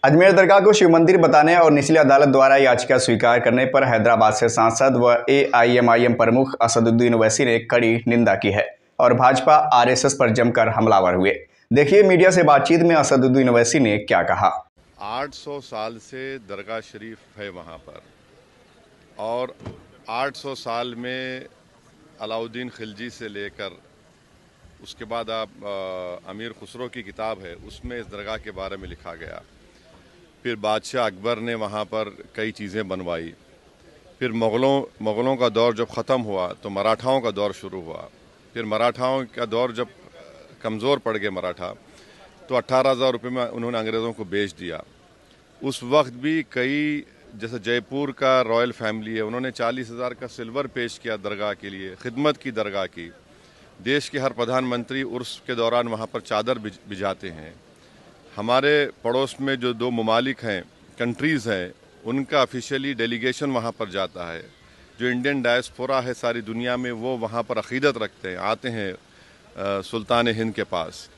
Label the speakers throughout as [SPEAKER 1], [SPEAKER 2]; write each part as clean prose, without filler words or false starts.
[SPEAKER 1] अजमेर दरगाह को शिव मंदिर बताने और निचली अदालत द्वारा याचिका स्वीकार करने पर हैदराबाद से सांसद व एआईएमआईएम प्रमुख असदुद्दीन ओवैसी ने कड़ी निंदा की है और भाजपा आरएसएस पर जमकर हमलावर हुए। देखिए मीडिया से बातचीत में असदुद्दीन ओवैसी ने क्या कहा।
[SPEAKER 2] 800 साल से दरगाह शरीफ है वहाँ पर, और 800 साल में अलाउद्दीन खिलजी से लेकर उसके बाद आप अमीर खुसरो की किताब है, उसमें इस दरगाह के बारे में लिखा गया। फिर बादशाह अकबर ने वहाँ पर कई चीज़ें बनवाई। फिर मुग़लों का दौर जब ख़त्म हुआ तो मराठाओं का दौर शुरू हुआ। फिर मराठाओं का दौर जब कमज़ोर पड़ गए मराठा, तो 18,000 रुपये में उन्होंने अंग्रेज़ों को बेच दिया। उस वक्त भी कई, जैसे जयपुर का रॉयल फैमिली है, उन्होंने 40,000 का सिल्वर पेश किया दरगाह के लिए, खिदमत की दरगाह की। देश के हर प्रधानमंत्री उर्स के दौरान वहाँ पर चादर बिछाते हैं। हमारे पड़ोस में जो 2 ममालिक हैं, कंट्रीज़ हैं, उनका ऑफिशियली डेलीगेशन वहाँ पर जाता है। जो इंडियन डायस्पोरा है सारी दुनिया में, वो वहाँ पर अक़ीदत रखते हैं, आते हैं सुल्तान हिंद के पास।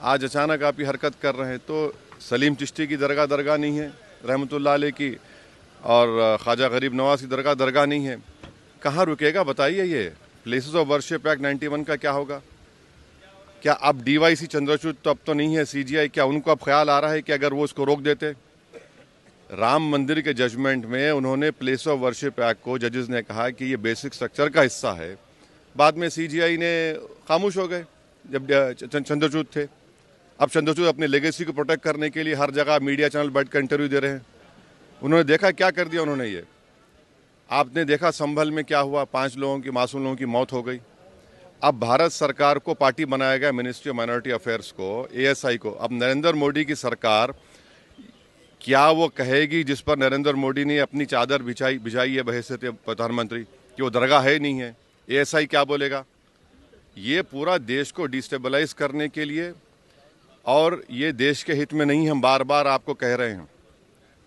[SPEAKER 2] आज अचानक आप ये हरकत कर रहे हैं। तो सलीम चिश्ती की दरगाह नहीं है रहमतुल्लाह अलैह की, और ख्वाजा गरीब नवाज की दरगाह नहीं है। कहाँ रुकेगा बताइए। ये प्लेसेस ऑफ वर्शिप एक्ट 91 का क्या होगा? क्या अब डीवाईसी चंद्रचूड़ तो अब तो नहीं है, सीजीआई, क्या उनको अब ख्याल आ रहा है कि अगर वो इसको रोक देते? राम मंदिर के जजमेंट में उन्होंने प्लेस ऑफ वर्शिप एक्ट को, जजेस ने कहा कि ये बेसिक स्ट्रक्चर का हिस्सा है। बाद में सीजीआई ने खामोश हो गए जब चंद्रचूड़ थे। अब चंद्रचूड़ अपने लेगेसी को प्रोटेक्ट करने के लिए हर जगह मीडिया चैनल बैठ कर इंटरव्यू दे रहे हैं। उन्होंने देखा क्या कर दिया उन्होंने। ये आपने देखा संभल में क्या हुआ, 5 लोगों की, मासूम लोगों की मौत हो गई। अब भारत सरकार को पार्टी बनाया गया, मिनिस्ट्री ऑफ माइनॉरिटी अफेयर्स को, एएसआई को। अब नरेंद्र मोदी की सरकार, क्या वो कहेगी जिस पर नरेंद्र मोदी ने अपनी चादर बिछाई है बहैसियत प्रधानमंत्री, कि वो दरगाह है नहीं है? एएसआई क्या बोलेगा? ये पूरा देश को डिस्टेबलाइज करने के लिए, और ये देश के हित में नहीं, हम बार बार आपको कह रहे हैं।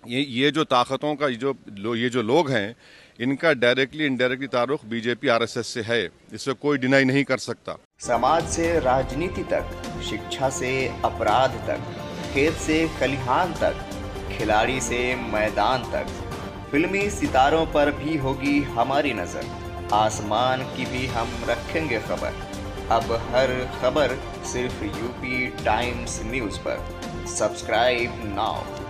[SPEAKER 2] ये जो ताकतों का ये जो लोग हैं, इनका डायरेक्टली इनडायरेक्टली ताल्लुक बीजेपी आरएसएस से है, इसे कोई डिनाई नहीं कर सकता।
[SPEAKER 1] समाज से राजनीति तक, शिक्षा से अपराध तक, खेत से खलिहान तक, खिलाड़ी से मैदान तक, फिल्मी सितारों पर भी होगी हमारी नजर। आसमान की भी हम रखेंगे खबर। अब हर खबर सिर्फ यूपी टाइम्स न्यूज़ पर। Subscribe now.